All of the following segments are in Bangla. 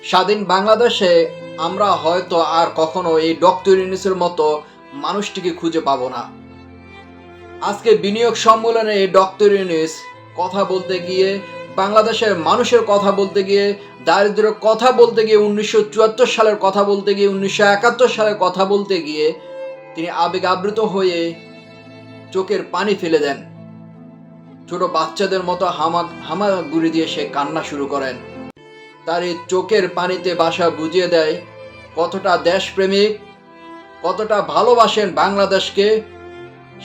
স্বাধীন বাংলাদেশে আমরা হয়তো আর কখনো এই ডক্টর ইউনূসের মতো মানুষটিকে খুঁজে পাবো না। আজকে বিনিয়োগ সম্মেলনে এই ডক্টর ইউনূস কথা বলতে গিয়ে, বাংলাদেশের মানুষের কথা বলতে গিয়ে, দারিদ্র্যের কথা বলতে গিয়ে, 1974 সালের কথা বলতে গিয়ে, 1971 সালের কথা বলতে গিয়ে তিনি আবেগ আবৃত হয়ে চোখের পানি ফেলে দেন। ছোট বাচ্চাদের মতো হামাগুড়ি দিয়ে সে কান্না শুরু করেন। তার এই চোখের পানিতে ভাষা বুঝিয়ে দেয় কতটা দেশপ্রেমিক, কতটা ভালোবাসেন বাংলাদেশকে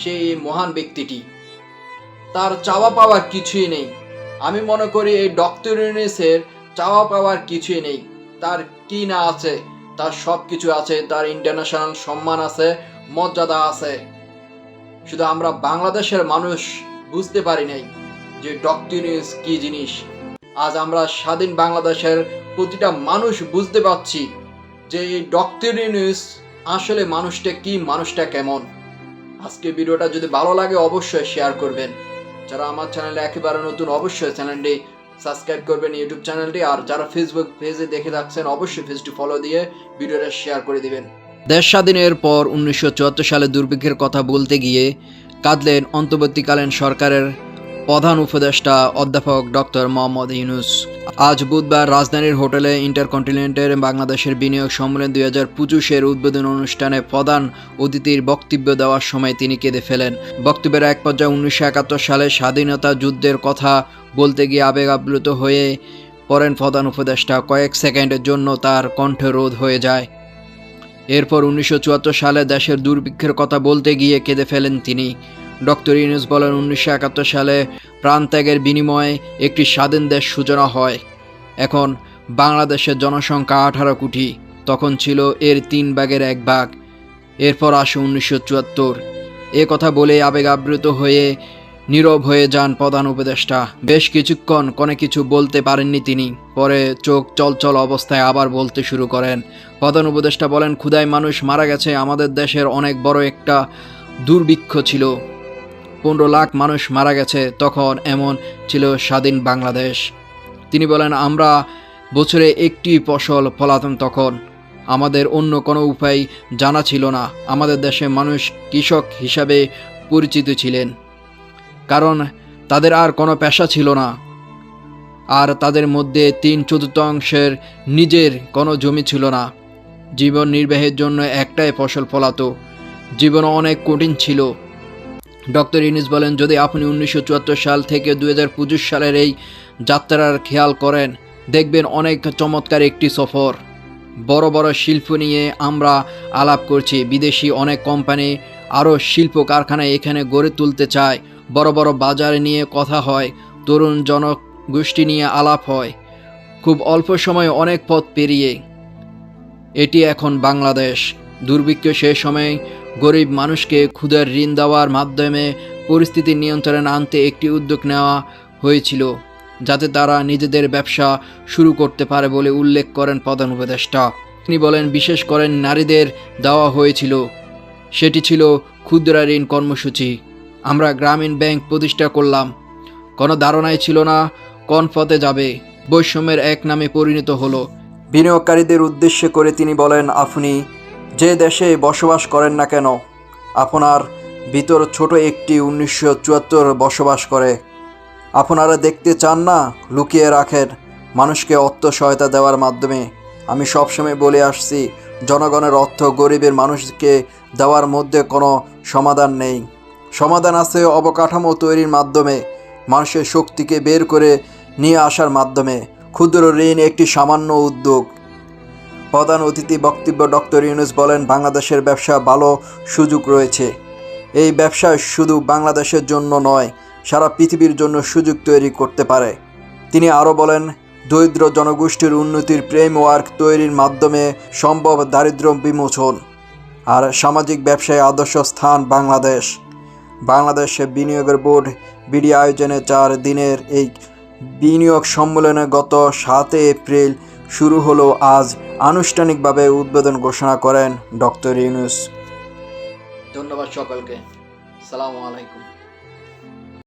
সেই মহান ব্যক্তিটি। তার চাওয়া পাওয়ার কিছুই নেই। আমি মনে করি এই ডক্টর ইউনূসের চাওয়া পাওয়ার কিছুই নেই। তার কি না আছে? তার সব কিছু আছে। তার ইন্টারন্যাশনাল সম্মান আছে, মর্যাদা আছে। শুধু আমরা বাংলাদেশের মানুষ বুঝতে পারি নাই যে ডক্টর ইউনূস কি জিনিস। আজ আমরা স্বাধীন বাংলাদেশের প্রতিটা মানুষ বুঝতে পারছি যে এই ডক্টর ইউনূস আসলে মানুষটা কি, মানুষটা কেমন। আজকে ভিডিওটা যদি ভালো লাগে অবশ্যই শেয়ার করবেন। যারা আমার চ্যানেলে একেবারে নতুন অবশ্যই চ্যানেলটি সাবস্ক্রাইব করবেন, ইউটিউব চ্যানেলটি। আর যারা ফেসবুক পেজে দেখে রাখছেন অবশ্যই পেজটি ফলো দিয়ে ভিডিওটা শেয়ার করে দিবেন। দেশ স্বাধীনের পর 1974 সালে দুর্ভিক্ষের কথা বলতে গিয়ে কাঁদলেন অন্তর্বর্তীকালীন সরকারের প্রধান উপদেষ্টা অধ্যাপক ডক্টর মোহাম্মদ ইউনূস। আজ বুধবার রাজধানীর হোটেলে ইন্টারকন্টিনেন্টাল বাংলাদেশের বিনিয়োগ সম্মেলন 2025-এর উদ্বোধন অনুষ্ঠানে প্রধান অতিথির বক্তব্য দেওয়ার সময় তিনি কেঁদে ফেলেন। বক্তব্যের এক পর্যায়ে 1971 সালে স্বাধীনতা যুদ্ধের কথা বলতে গিয়ে আবেগ আপ্লুত হয়ে পড়েন প্রধান উপদেষ্টা। কয়েক সেকেন্ডের জন্য তার কণ্ঠ রোধ হয়ে যায়। এরপর 1974 সালে দেশের দুর্ভিক্ষের কথা বলতে গিয়ে কেঁদে ফেলেন তিনি। ডক্টর ইউনূস বলেন, 1971 সালে প্রাণত্যাগের বিনিময়ে একটি স্বাধীন দেশ সূচনা হয়। এখন বাংলাদেশের জনসংখ্যা 18 কোটি, তখন ছিল এর 3 ভাগের 1 ভাগ। এরপর আসে 1974। এ কথা বলে আবেগ আবৃত হয়ে নীরব হয়ে যান প্রধান উপদেষ্টা। বেশ কিছুক্ষণ কোনো কিছু বলতে পারেননি তিনি। পরে চোখ চলচল অবস্থায় আবার বলতে শুরু করেন। প্রধান উপদেষ্টা বলেন, ক্ষুধায় মানুষ মারা গেছে। আমাদের দেশের অনেক বড় একটা দুর্ভিক্ষ ছিল, 15 লাখ মানুষ মারা গেছে। তখন এমন ছিল স্বাধীন বাংলাদেশ। তিনি বলেন, আমরা বছরে একটি ফসল ফলাতাম। তখন আমাদের অন্য কোনো উপায় জানা ছিল না। আমাদের দেশে মানুষ কৃষক হিসাবে পরিচিত ছিলেন, কারণ তাদের আর কোনো পেশা ছিল না। আর তাদের মধ্যে 3/4 নিজের কোনো জমি ছিল না। জীবন নির্বাহের জন্য একটাই ফসল ফলাতো। জীবন অনেক কঠিন ছিল। ডক্টর ইউনূস বলেন, যদি আপনি 1974 সাল থেকে 2025 সালের এই যাত্রার খেয়াল করেন, দেখবেন অনেক চমৎকার একটি সফর। বড় বড় শিল্প নিয়ে আমরা আলাপ করছি। বিদেশি অনেক কোম্পানি আরও শিল্প কারখানা এখানে গড়ে তুলতে চায়। বড় বড় বাজার নিয়ে কথা হয়, তরুণ জনগোষ্ঠী নিয়ে আলাপ হয়। খুব অল্প সময়ে অনেক পথ পেরিয়ে এটি এখন বাংলাদেশ। দুর্ভিক্ষ সেই সময় গরিব মানুষকে ক্ষুধার ঋণ দেওয়ার মাধ্যমে পরিস্থিতি নিয়ন্ত্রণে আনতে একটি উদ্যোগ নেওয়া হয়েছিল, যাতে তারা নিজেদের ব্যবসা শুরু করতে পারে বলে উল্লেখ করেন প্রধান উপদেষ্টা। তিনি বলেন, বিশেষ করে নারীদের দেওয়া হয়েছিল। সেটি ছিল ক্ষুদ্র ঋণ কর্মসূচি। আমরা গ্রামীণ ব্যাংক প্রতিষ্ঠা করলাম। কোনো ধারণাই ছিল না কোন পথে যাবে। বৈষম্যের এক নামে পরিণত হলো। বিনিয়োগকারীদের উদ্দেশ্যে করে তিনি বলেন, আপনি যে দেশে বসবাস করেন না কেন, আপনার ভিতর ছোট একটি 1974 বসবাস করে। আপনারা দেখতে চান না, লুকিয়ে রাখেন মানুষকে অর্থ সহায়তা দেওয়ার মাধ্যমে। আমি সবসময় বলে আসছি, জনগণের অর্থ গরিবের মানুষকে দেওয়ার মধ্যে কোনো সমাধান নেই। সমাধান আছে অবকাঠামো তৈরির মাধ্যমে, মানুষের শক্তিকে বের করে নিয়ে আসার মাধ্যমে। ক্ষুদ্র ঋণ একটি সামান্য উদ্যোগ। প্রধান অতিথি বক্তব্য ডক্টর ইউনূস বলেন, বাংলাদেশের ব্যবসা ভালো সুযোগ রয়েছে। এই ব্যবসা শুধু বাংলাদেশের জন্য নয়, সারা পৃথিবীর জন্য সুযোগ তৈরি করতে পারে। তিনি আরও বলেন, দরিদ্র জনগোষ্ঠীর উন্নতির ফ্রেমওয়ার্ক তৈরির মাধ্যমে সম্ভব দারিদ্র্য বিমোচন। আর সামাজিক ব্যবসায় আদর্শ স্থান বাংলাদেশ। বাংলাদেশে বিনিয়োগের বোর্ড বিডি আয়োজনে 4 দিনের এই বিনিয়োগ সম্মেলনে গত 7 এপ্রিল শুরু হলো। আজ আনুষ্ঠানিকভাবে উদ্বোধন ঘোষণা করেন ডক্টর ইউনূস। ধন্যবাদ সকলকে। আসসালামু আলাইকুম।